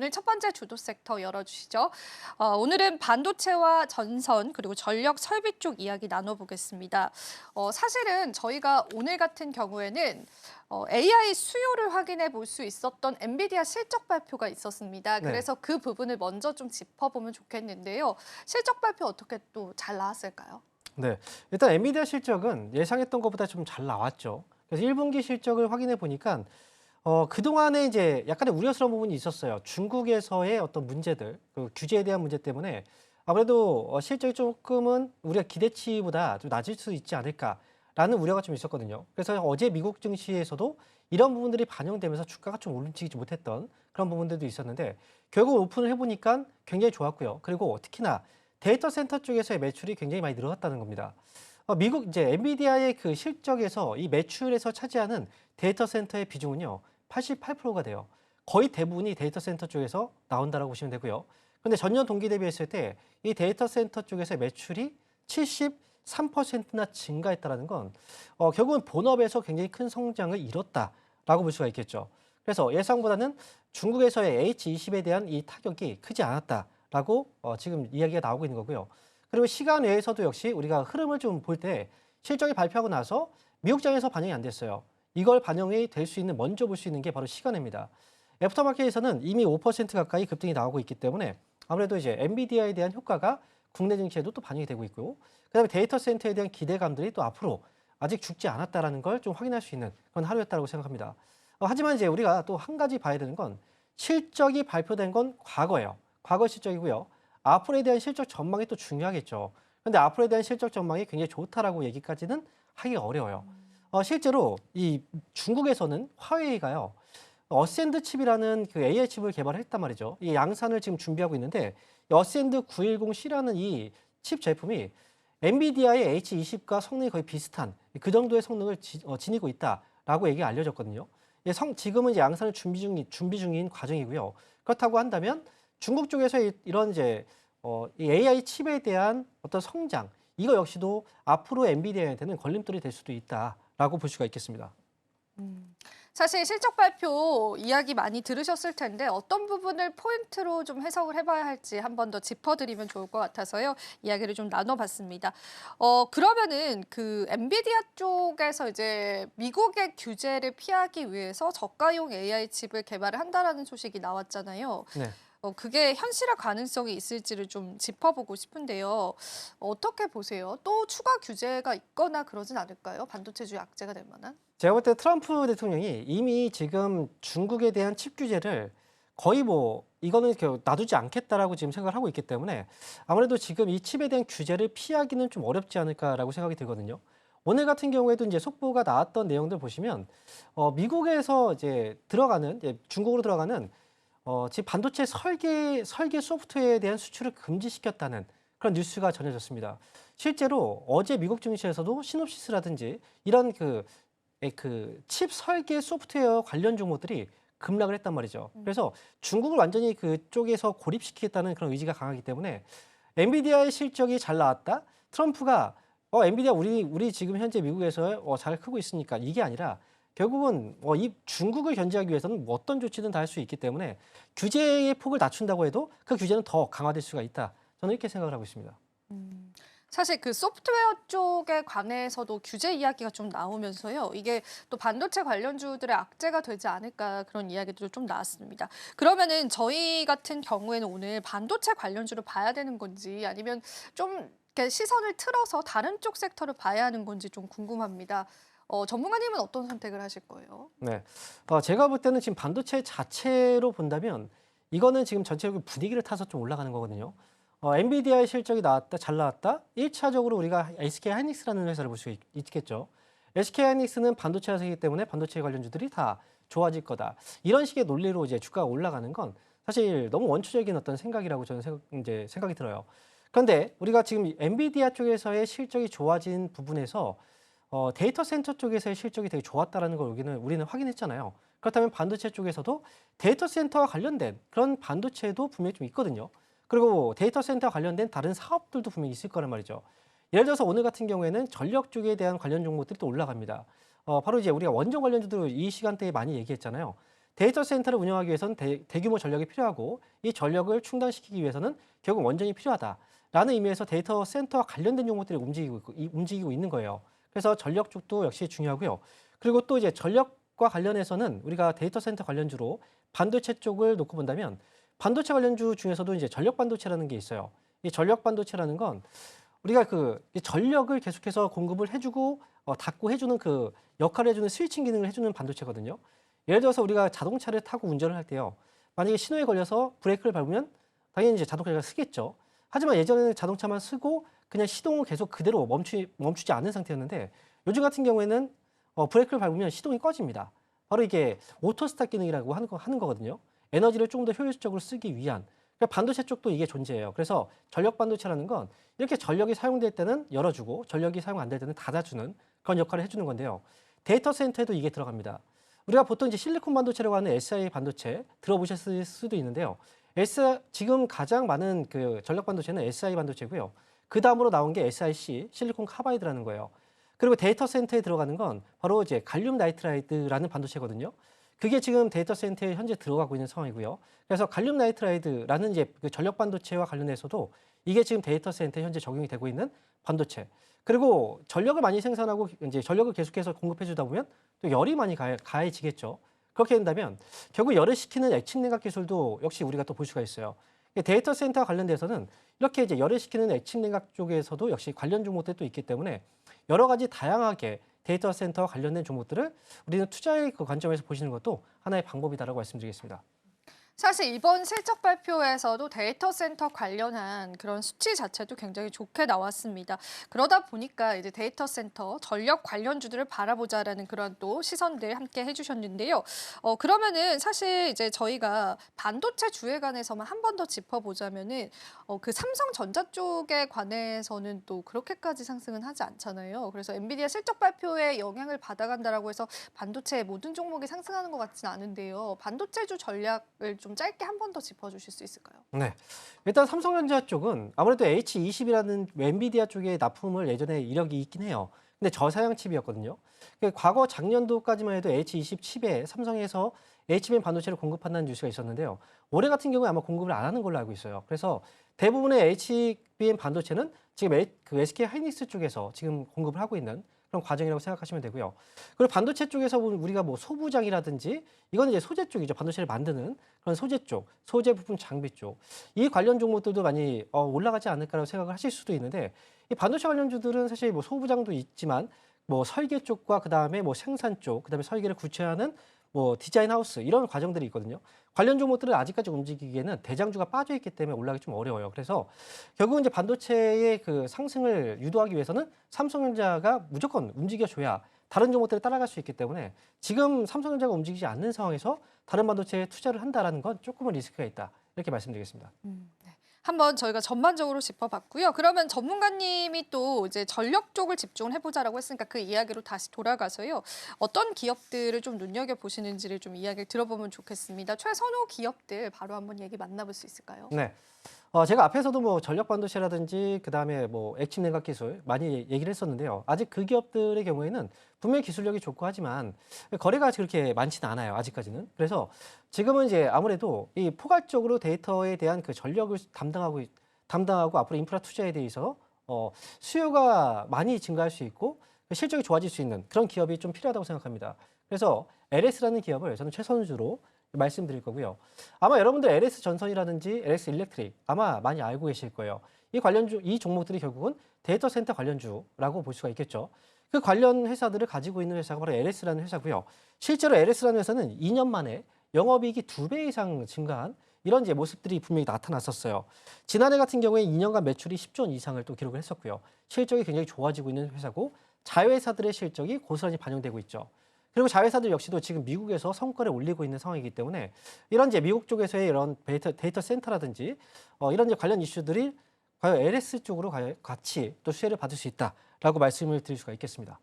오늘 첫 번째 주도 섹터 열어주시죠. 오늘은 반도체와 전선 그리고 전력 설비 쪽 이야기 나눠보겠습니다. 사실은 저희가 오늘 같은 경우에는 AI 수요를 확인해 볼 수 있었던 엔비디아 실적 발표가 있었습니다. 네. 그래서 그 부분을 먼저 좀 짚어보면 좋겠는데요. 실적 발표 어떻게 또 잘 나왔을까요? 네. 일단 엔비디아 실적은 예상했던 것보다 좀 잘 나왔죠. 그래서 1분기 실적을 확인해 보니까 그동안에 이제 약간의 우려스러운 부분이 있었어요. 중국에서의 어떤 문제들, 그 규제에 대한 문제 때문에 아무래도 실적이 조금은 우리가 기대치보다 좀 낮을 수 있지 않을까라는 우려가 좀 있었거든요. 그래서 어제 미국 증시에서도 이런 부분들이 반영되면서 주가가 좀 움직이지 못했던 그런 부분들도 있었는데 결국 오픈을 해보니까 굉장히 좋았고요. 그리고 특히나 데이터 센터 쪽에서의 매출이 굉장히 많이 늘어났다는 겁니다. 미국 이제 엔비디아의 그 실적에서 이 매출에서 차지하는 데이터 센터의 비중은요, 88%가 돼요. 거의 대부분이 데이터 센터 쪽에서 나온다라고 보시면 되고요. 그런데 전년 동기 대비했을 때 이 데이터 센터 쪽에서의 매출이 73%나 증가했다라는 건 결국은 본업에서 굉장히 큰 성장을 이뤘다라고 볼 수가 있겠죠. 그래서 예상보다는 중국에서의 H20에 대한 이 타격이 크지 않았다라고 지금 이야기가 나오고 있는 거고요. 그리고 시간 외에서도 역시 우리가 흐름을 좀 볼 때 실적이 발표하고 나서 미국장에서 반영이 안 됐어요. 이걸 반영이 될 수 있는 먼저 볼 수 있는 게 바로 시간입니다. 애프터마켓에서는 이미 5% 가까이 급등이 나오고 있기 때문에 아무래도 이제 엔비디아에 대한 효과가 국내 증시에도 또 반영이 되고 있고 그다음에 데이터 센터에 대한 기대감들이 또 앞으로 아직 죽지 않았다라는 걸 좀 확인할 수 있는 그런 하루였다고 생각합니다. 하지만 이제 우리가 또 한 가지 봐야 되는 건 실적이 발표된 건 과거예요. 과거 실적이고요. 앞으로에 대한 실적 전망이 또 중요하겠죠. 그런데 앞으로에 대한 실적 전망이 굉장히 좋다라고 얘기까지는 하기 어려워요. 실제로 이 중국에서는 화웨이가요. 어센드 칩이라는 그 AI 칩을 개발했단 말이죠. 이 양산을 지금 준비하고 있는데 어센드 910C라는 이 칩 제품이 엔비디아의 H20과 성능이 거의 비슷한 그 정도의 성능을 지니고 있다라고 얘기가 알려졌거든요. 지금은 이제 양산을 준비 중인 과정이고요. 그렇다고 한다면 중국 쪽에서 이런 이제 이 AI 칩에 대한 어떤 성장 이거 역시도 앞으로 엔비디아한테는 걸림돌이 될 수도 있다라고 볼 수가 있겠습니다. 사실 실적 발표 이야기 많이 들으셨을 텐데 어떤 부분을 포인트로 좀 해석을 해봐야 할지 한 번 더 짚어드리면 좋을 것 같아서요. 이야기를 좀 나눠봤습니다. 그러면은 그 엔비디아 쪽에서 이제 미국의 규제를 피하기 위해서 저가용 AI 칩을 개발을 한다라는 소식이 나왔잖아요. 네. 그게 현실화 가능성이 있을지를 좀 짚어보고 싶은데요. 어떻게 보세요? 또 추가 규제가 있거나 그러진 않을까요? 반도체주 악재가 될 만한? 제가 볼 때 트럼프 대통령이 이미 지금 중국에 대한 칩 규제를 거의 뭐 이거는 놔두지 않겠다라고 지금 생각을 하고 있기 때문에 아무래도 지금 이 칩에 대한 규제를 피하기는 좀 어렵지 않을까라고 생각이 들거든요. 오늘 같은 경우에도 이제 속보가 나왔던 내용들 보시면 미국에서 이제 중국으로 들어가는 지금 반도체 설계 소프트웨어에 대한 수출을 금지시켰다는 그런 뉴스가 전해졌습니다. 실제로 어제 미국 증시에서도 시놉시스라든지 이런 그 칩 설계 소프트웨어 관련 종목들이 급락을 했단 말이죠. 그래서 중국을 완전히 그쪽에서 고립시키겠다는 그런 의지가 강하기 때문에 엔비디아의 실적이 잘 나왔다. 트럼프가 엔비디아 우리 지금 현재 미국에서 잘 크고 있으니까 이게 아니라 결국은 이 중국을 견제하기 위해서는 뭐 어떤 조치든 다 할 수 있기 때문에 규제의 폭을 낮춘다고 해도 그 규제는 더 강화될 수가 있다. 저는 이렇게 생각을 하고 있습니다. 사실 그 소프트웨어 쪽에 관해서도 규제 이야기가 좀 나오면서요. 이게 또 반도체 관련주들의 악재가 되지 않을까 그런 이야기도 좀 나왔습니다. 그러면은 저희 같은 경우에는 오늘 반도체 관련주를 봐야 되는 건지 아니면 좀 이렇게 시선을 틀어서 다른 쪽 섹터를 봐야 하는 건지 좀 궁금합니다. 전문가님은 어떤 선택을 하실 거예요? 네. 제가 볼 때는 지금 반도체 자체로 본다면 이거는 지금 전체적으로 분위기를 타서 좀 올라가는 거거든요. 엔비디아의 실적이 잘 나왔다. 1차적으로 우리가 SK 하이닉스라는 회사를 볼 수 있겠죠. SK 하이닉스는 반도체 회사이기 때문에 반도체 관련주들이 다 좋아질 거다. 이런 식의 논리로 이제 주가가 올라가는 건 사실 너무 원초적인 어떤 생각이라고 저는 이제 생각이 들어요. 그런데 우리가 지금 엔비디아 쪽에서의 실적이 좋아진 부분에서 데이터 센터 쪽에서의 실적이 되게 좋았다라는 걸 우리는 확인했잖아요. 그렇다면 반도체 쪽에서도 데이터 센터와 관련된 그런 반도체도 분명히 좀 있거든요. 그리고 데이터 센터와 관련된 다른 사업들도 분명히 있을 거란 말이죠. 예를 들어서 오늘 같은 경우에는 전력 쪽에 대한 관련 종목들이 또 올라갑니다. 바로 이제 우리가 원전 관련주도 이 시간대에 많이 얘기했잖아요. 데이터 센터를 운영하기 위해서는 대규모 전력이 필요하고 이 전력을 충당시키기 위해서는 결국 원전이 필요하다라는 의미에서 데이터 센터와 관련된 종목들이 움직이고 있는 거예요. 그래서 전력 쪽도 역시 중요하고요. 그리고 또 이제 전력과 관련해서는 우리가 데이터 센터 관련주로 반도체 쪽을 놓고 본다면 반도체 관련주 중에서도 이제 전력 반도체라는 게 있어요. 이 전력 반도체라는 건 우리가 이 전력을 계속해서 공급을 해주고 닫고 해주는 그 역할을 해주는 스위칭 기능을 해주는 반도체거든요. 예를 들어서 우리가 자동차를 타고 운전을 할 때요. 만약에 신호에 걸려서 브레이크를 밟으면 당연히 이제 자동차가 쓰겠죠. 하지만 예전에는 자동차만 쓰고 그냥 시동을 계속 그대로 멈추지 않는 상태였는데 요즘 같은 경우에는 브레이크를 밟으면 시동이 꺼집니다. 바로 이게 오토 스타트 기능이라고 하는 거거든요. 에너지를 조금 더 효율적으로 쓰기 위한. 그러니까 반도체 쪽도 이게 존재해요. 그래서 전력 반도체라는 건 이렇게 전력이 사용될 때는 열어주고 전력이 사용 안 될 때는 닫아주는 그런 역할을 해주는 건데요. 데이터 센터에도 이게 들어갑니다. 우리가 보통 이제 실리콘 반도체라고 하는 SI 반도체 들어보셨을 수도 있는데요. 지금 가장 많은 그 전력 반도체는 SI 반도체고요. 그 다음으로 나온 게 SiC, 실리콘 카바이드라는 거예요. 그리고 데이터 센터에 들어가는 건 바로 이제 갈륨 나이트라이드라는 반도체거든요. 그게 지금 데이터 센터에 현재 들어가고 있는 상황이고요. 그래서 갈륨 나이트라이드라는 이제 그 전력 반도체와 관련해서도 이게 지금 데이터 센터에 현재 적용이 되고 있는 반도체. 그리고 전력을 많이 생산하고 이제 전력을 계속해서 공급해 주다 보면 또 열이 많이 가해지겠죠. 그렇게 된다면 결국 열을 식히는 액침 냉각 기술도 역시 우리가 또 볼 수가 있어요. 데이터 센터 관련돼서는 이렇게 이제 열을 식히는 액침 냉각 쪽에서도 역시 관련 종목들이 또 있기 때문에 여러 가지 다양하게 데이터 센터와 관련된 종목들을 우리는 투자의 그 관점에서 보시는 것도 하나의 방법이다라고 말씀드리겠습니다. 사실 이번 실적 발표에서도 데이터 센터 관련한 그런 수치 자체도 굉장히 좋게 나왔습니다. 그러다 보니까 이제 데이터 센터 전력 관련주들을 바라보자라는 그런 또 시선들 함께 해주셨는데요. 그러면은 사실 이제 저희가 반도체 주에 관해서만 한 번 더 짚어보자면은 그 삼성전자 쪽에 관해서는 또 그렇게까지 상승은 하지 않잖아요. 그래서 엔비디아 실적 발표에 영향을 받아간다라고 해서 반도체 모든 종목이 상승하는 것 같지는 않은데요. 반도체주 전략을 좀 짧게 한 번 더 짚어주실 수 있을까요? 네. 일단 삼성전자 쪽은 아무래도 H20이라는 엔비디아 쪽에 납품을 예전에 이력이 있긴 해요. 근데 저사양 칩이었거든요. 과거 작년도까지만 해도 H20 칩에 삼성에서 HBM 반도체를 공급한다는 뉴스가 있었는데요. 올해 같은 경우에 아마 공급을 안 하는 걸로 알고 있어요. 그래서 대부분의 HBM 반도체는 지금 그 SK 하이닉스 쪽에서 지금 공급을 하고 있는 그런 과정이라고 생각하시면 되고요. 그리고 반도체 쪽에서 보면 우리가 뭐 소부장이라든지 이건 이제 소재 쪽이죠. 반도체를 만드는 그런 소재 쪽, 소재 부품 장비 쪽. 이 관련 종목들도 많이 올라가지 않을까라고 생각을 하실 수도 있는데 이 반도체 관련주들은 사실 뭐 소부장도 있지만 뭐 설계 쪽과 그다음에 뭐 생산 쪽, 그다음에 설계를 구체화하는 뭐 디자인 하우스 이런 과정들이 있거든요. 관련 종목들은 아직까지 움직이기에는 대장주가 빠져 있기 때문에 올라가기 좀 어려워요. 그래서 결국은 이제 반도체의 그 상승을 유도하기 위해서는 삼성전자가 무조건 움직여줘야 다른 종목들을 따라갈 수 있기 때문에 지금 삼성전자가 움직이지 않는 상황에서 다른 반도체에 투자를 한다라는 건 조금은 리스크가 있다. 이렇게 말씀드리겠습니다. 네. 한번 저희가 전반적으로 짚어봤고요. 그러면 전문가님이 또 이제 전력 쪽을 집중을 해보자라고 했으니까 그 이야기로 다시 돌아가서요. 어떤 기업들을 좀 눈여겨보시는지를 좀 이야기를 들어보면 좋겠습니다. 최선호 기업들 바로 한번 얘기 만나볼 수 있을까요? 네. 제가 앞에서도 뭐 전력 반도체라든지 그다음에 뭐 액침 냉각 기술 많이 얘기를 했었는데요. 아직 그 기업들의 경우에는 분명히 기술력이 좋고 하지만 거래가 그렇게 많지는 않아요. 아직까지는. 그래서 지금은 이제 아무래도 이 포괄적으로 데이터에 대한 그 전력을 담당하고 앞으로 인프라 투자에 대해서 수요가 많이 증가할 수 있고 실적이 좋아질 수 있는 그런 기업이 좀 필요하다고 생각합니다. 그래서 LS라는 기업을 저는 최선주로 말씀드릴 거고요. 아마 여러분들 LS 전선이라든지 LS 일렉트릭 아마 많이 알고 계실 거예요. 이 종목들이 결국은 데이터 센터 관련주라고 볼 수가 있겠죠. 그 관련 회사들을 가지고 있는 회사가 바로 LS라는 회사고요. 실제로 LS라는 회사는 2년 만에 영업이익이 2배 이상 증가한 이런 이제 모습들이 분명히 나타났었어요. 지난해 같은 경우에 2년간 매출이 10조 원 이상을 또 기록을 했었고요. 실적이 굉장히 좋아지고 있는 회사고 자회사들의 실적이 고스란히 반영되고 있죠. 그리고 자회사들 역시도 지금 미국에서 성과를 올리고 있는 상황이기 때문에 이런 이제 미국 쪽에서의 이런 데이터 센터라든지 이런 이제 관련 이슈들이 과연 LS 쪽으로 같이 또 수혜를 받을 수 있다라고 말씀을 드릴 수가 있겠습니다.